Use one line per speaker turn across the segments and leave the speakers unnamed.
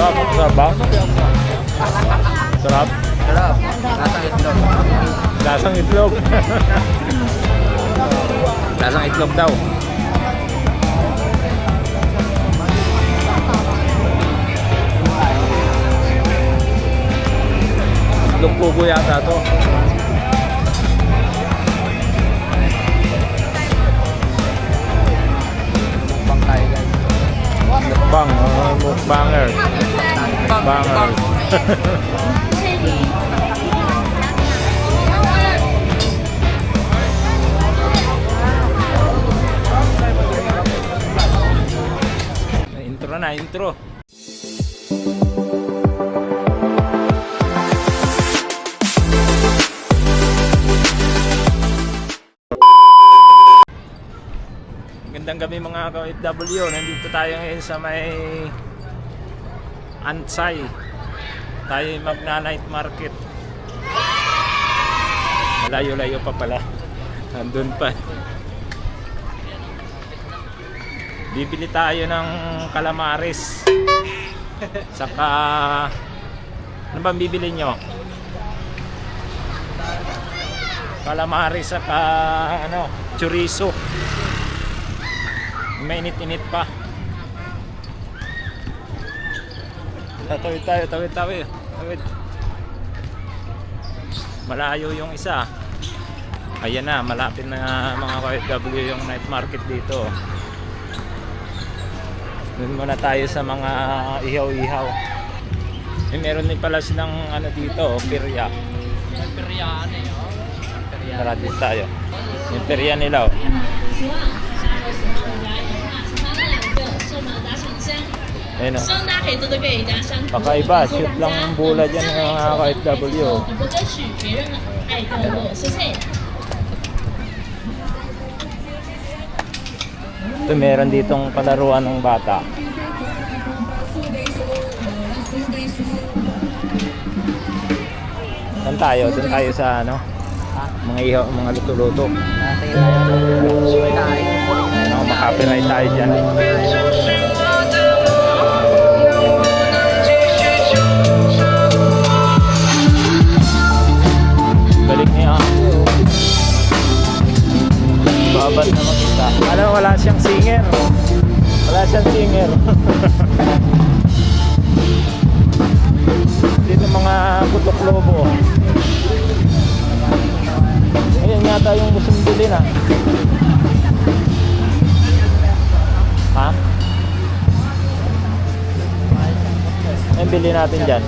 Sarap, sarap ba? Sarap.
Sarap. Lasang itlog.
Lasang itlog. Lasang itlog daw. Itlog pugo yata to.
Mukbang tayo guys.
Mukbang, mukbanger. Mukbanger. Intro na, intro. Magandang gabi mga ka-OFW. Nandito tayo ngayon sa may Ansay. Tayo magna-night market. Malayo-layo pa pala. Nandun pa. Bibili tayo ng calamares. Saka ano bang bibili nyo? Calamares saka ano, chorizo. Mainit-init pa. Tawid tayo, tawid. Malayo yung isa. Ayan na, malapit na mga OFW yung night market dito. Doon muna tayo sa mga ihaw-ihaw. Meron din pala silang ano dito, pirya.
Perya ano yun?
Tara dito tayo. Yung pirya nila. Ayun o. Pakaiba, shoot lang ang bula dyan ng mga OFW. Ito meron ditong palaruan ng bata. Saan tayo? Doon tayo sa ano? Mga ihaw, mga luto-luto. Ano, makapiright tayo dyan. Balik niya. Babad na makita. Alam, wala siyang singer. Wala siyang singer. Dito mga putok lobo. Ayan yata yung gustong bilhin ah. Ha? Ayan bilhin natin dyan.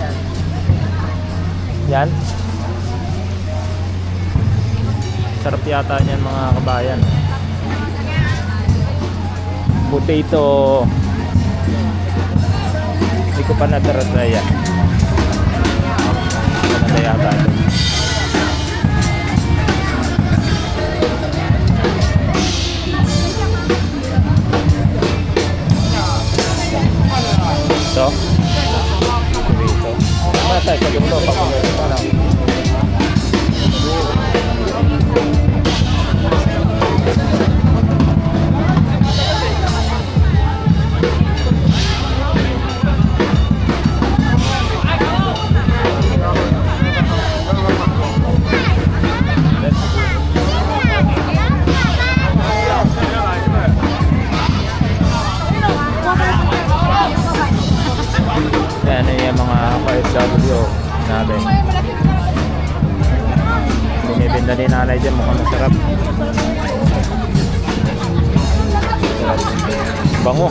Yan. Sarap yata niyan mga kabayan. Potato. Hindi ko pa natry yan. Maganda yata ito. Ito. Ito. Mata sa gusto pa ko ano. Yan yung mga OFW natin. Binibinda ni nanay dyan, mukhang masarap. Bango.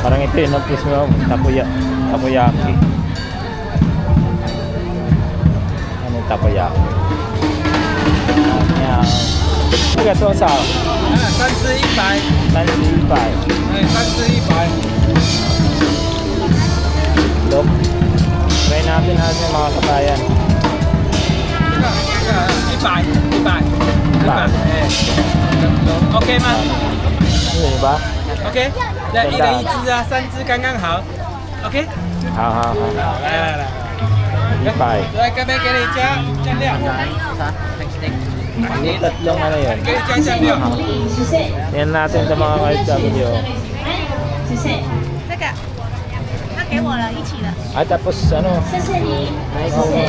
Parang ito yun, please mo, takoyaki. Ano yung takoyaki? Yan. Ito toa sao?
3支100。
3百。
3支100。
Look. Try natin mga kabayan.
100。OK 吗
Ano yun ba?
？OK，那一人一支啊，3支刚刚好。OK，
好。
来来来，
100.
来这边给你加料。
Yung tatlong ano yun.
给你加酱料。
Yan natin sa mga OFW.
这个我了，一起的。
Ah, tapos ano?
谢谢你，
Oo.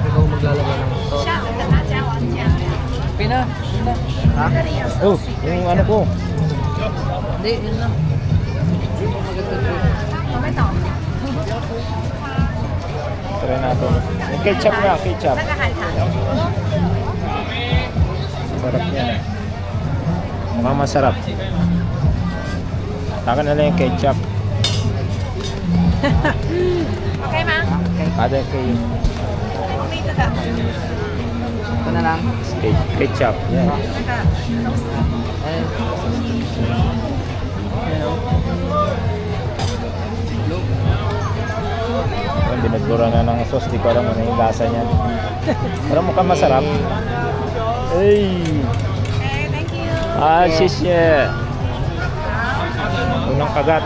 Ikaw maglalagay ng sauce.
下午跟他加王酱。
Pina? Ha?
这里有
Oh, yung ano ko.
Hindi, yun lang.
我会倒。
Try natin. Yung ketchup nga, ketchup.
那个海苔。
Sarap yan eh. Mukhang masarap. Taka na lang yung ketchup.
OK 吗？
Ada kay
后面这个
Ito na lang.
ketchup. Yan.
那个
Ayun. Ayun, oh. Look.
Yung binagdura na ng sauce, di ko alam ano yung lasa niya. Pero mukhang masarap. Ay!
OK，Thank you。
Ah, sisye! Unang kagat.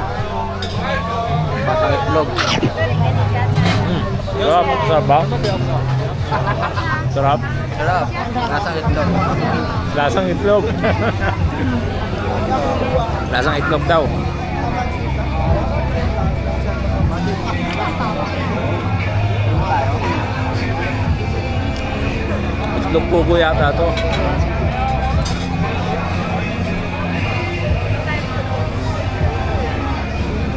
Batang itlog.
这里给你加酱。
Sarap, sarap ba? Sarap.
Sarap. Lasang itlog.
Lasang itlog. Lasang itlog daw. Itlog pugo yata to.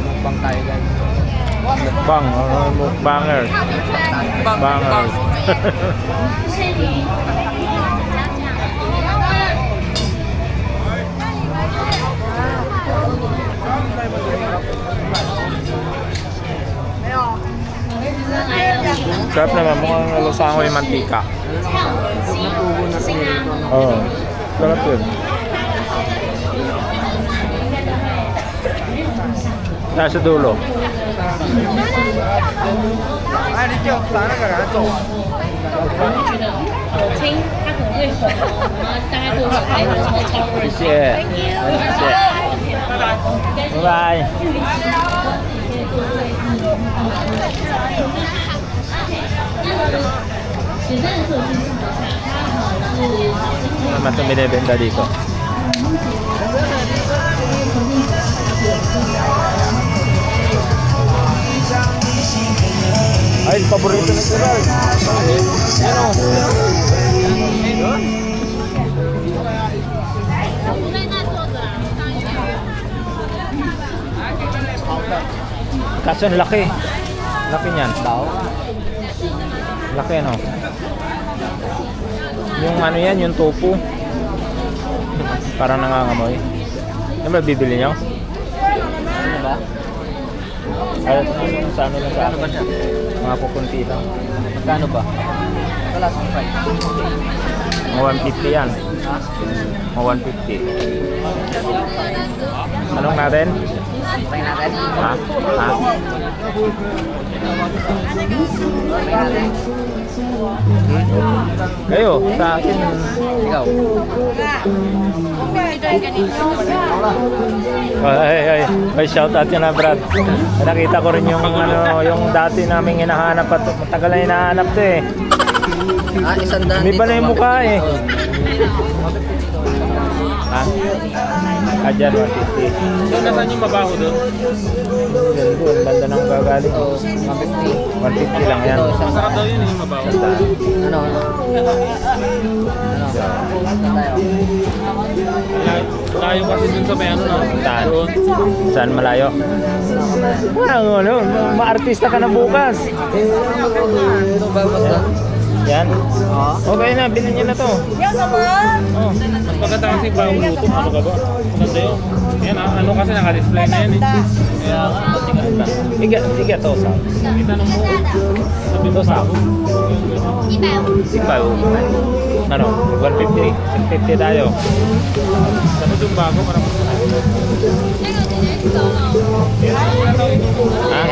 Mukbang tayo guys.
Mukbang, mukbanger. Mukbanger.
谢谢你，加酱。
Sarap naman, mukhang lusango yung mantika.
Natubo na pinirito.
Oo. Sarap yun. Nasa dulo.
哎，你叫拿那个给他做啊。
青，它可能会红，然后大概多久才有超超过
谢谢。谢谢。拜拜。Naman ito binibenta dito. Ay, paborito na sila. Ano? Kaso ang laki. Laki niyan. Laki ano? Yung ano yan, yung tofu. Parang nangangamoy. Ano ba bibili niyo?
Ano ba?
Ay, sa ano lang sa
Ano ba
akin?
siya?
Mga pupunti lang.
Magkano ba? Wala sa price.
Mga 150 yan.
Ha?
Mga 150. Anong natin?
Try natin.
Ha? Ha?
Try natin.
Kayo, sa akin.
Ikaw.
Ay, shout out yun na Brad. Nakita ko rin yung ano, yung dati naming hinahanap at matagal na hinahanap to eh.
Ah, 100
May ba na yung mukha eh? Ha? Ah, dyan, 150.
Doon nasaan yung mabaho doon?
Yan doon, banda nang gagaling.
Ito, 150.
150 lang yan.
Ito, isang
Masarap daw yun yung mabaho.
Ano? Ano? Saan tayo?
Layo kasi dun sa may ano na.
Saan?
Doon.
Saan malayo? Wow, ano, ma-artista ka na bukas.
Ito ba basta?
Yan.
Oo.
Okay na, bilhin niyo na to. Oh.
Mas maganda kasi bagong luto. Ano ka ba? Maganda yun. Yan, ano kasi naka-display na yan eh. Kaya,
Tiga to sa.
itanong mo. Sabi mo
To sa.
150。
Ikaw. Ano? 150. 150 tayo.
Dapat yung bago para mas
Ha?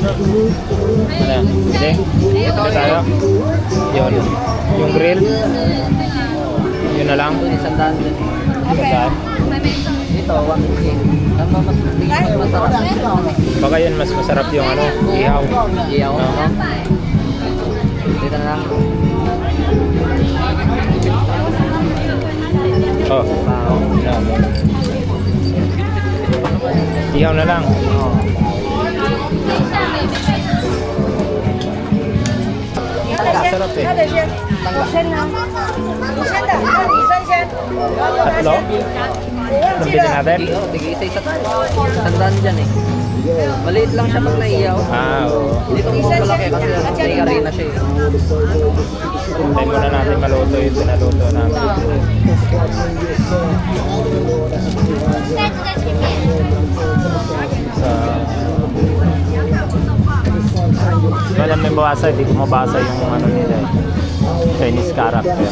Ano? Hindi? Ito tayo? Yun. Yung grill? Yun na lang?
Doon, 100 din.
Saan?
Dito, 150. Saan ba mas masarap?
Baka yun mas masarap yung ano, ihaw.
Iyaw.
Oo.
Dito na lang.
Oh. Yan. Ihaw na lang.
Oo.
masarap eh.
他的先，我先拿，你先的，那女生先，然后他
Tatlo?
先，我忘
Itong
记
bili
了。
natin?
Oo, tig-isa-isa tayo. Tandaan dyan eh. Maliit lang siya pag naiyaw.
Ah, oo.
Dito mo malaki kasi may arena siya eh.
Tayo muna natin maluto yung pinaluto namin.
袋子在前面。
Sa... Alam may basa, hindi ko mabasa yung ano nila eh. Chinese character.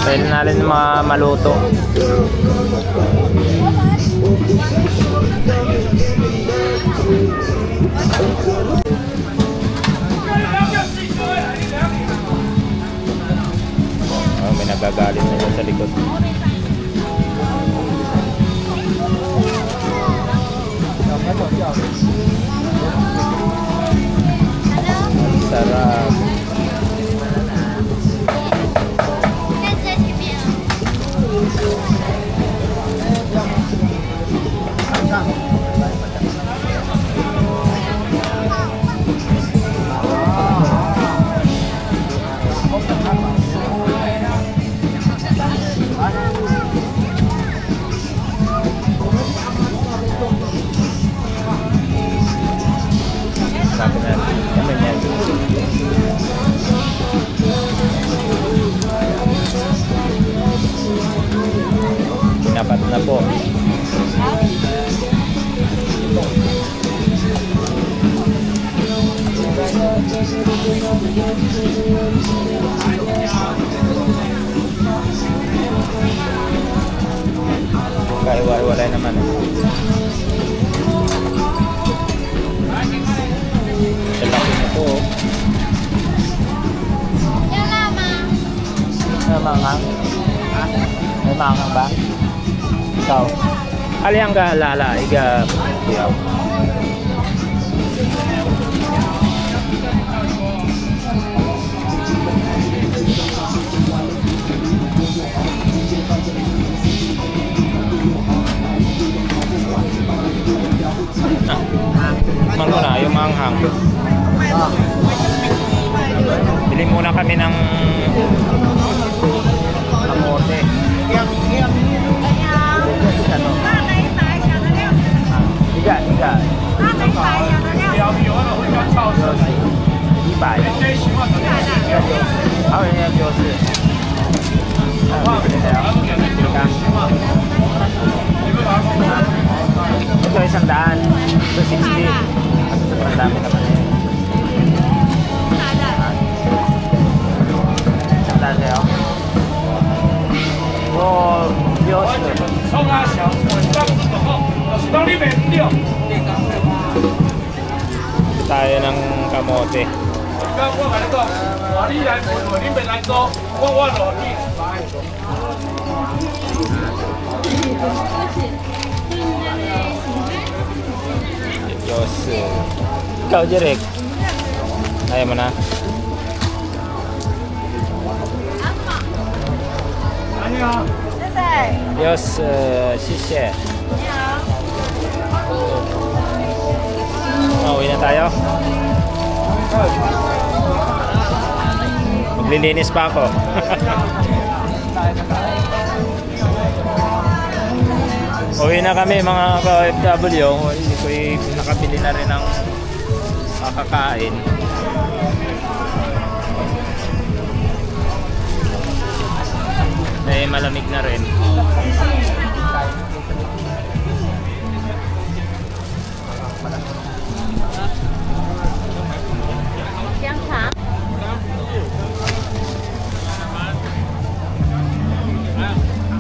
Pwede na rin maluto. Oh, may nagagalit na yun sa likod. Sarap.
袋子在前面哦。
Sabi na, ano yan? Dapat na po. Kaiwa-iwalay naman. Sa laki nito oh.
要辣吗？
May mangang. May mangang ba? Ikaw? Aliyang ka lala, iga. Iyaw. Man muna, yung manghang. Bili muna kami ng kamote. Ano? Iga. 100。还有人家就是ito isang daan. Ito 60. Kasi sobrang dami naman eh. Isang daan kayo. Oh, Diyos. Tayo ng kamote. Diyos. Ikaw, Jerek. Ayaw mo na. Diyos, sisye. Uwi na tayo. Maglilinis pa ako. Uwi na kami mga ka-OFW. Hindi ko nakabili na rin ng makakain. Eh, malamig na rin.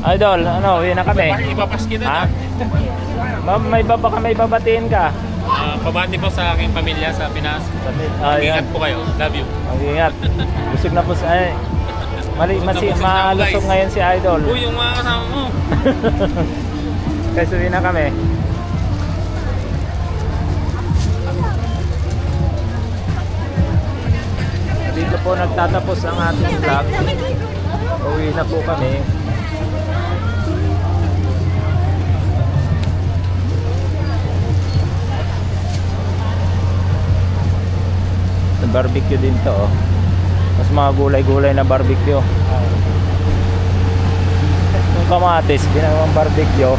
Idol, ano, uwi na kami.
Ipapas kita
Ha?
na.
May babatiin ka.
Pabati po sa aking pamilya sa Pinas.
Yan.
Ingat po kayo. Love you.
Mag-ingat. Busog na po ay. Malusog ngayon si Idol.
Uy, yung mga kasama mo.
Kaya uwi na kami. Dito po nagtatapos ang ating vlog. Uwi na po kami. Barbecue din to, oh. Mas mga gulay-gulay na barbecue. Yung kamatis, ginawang barbecue.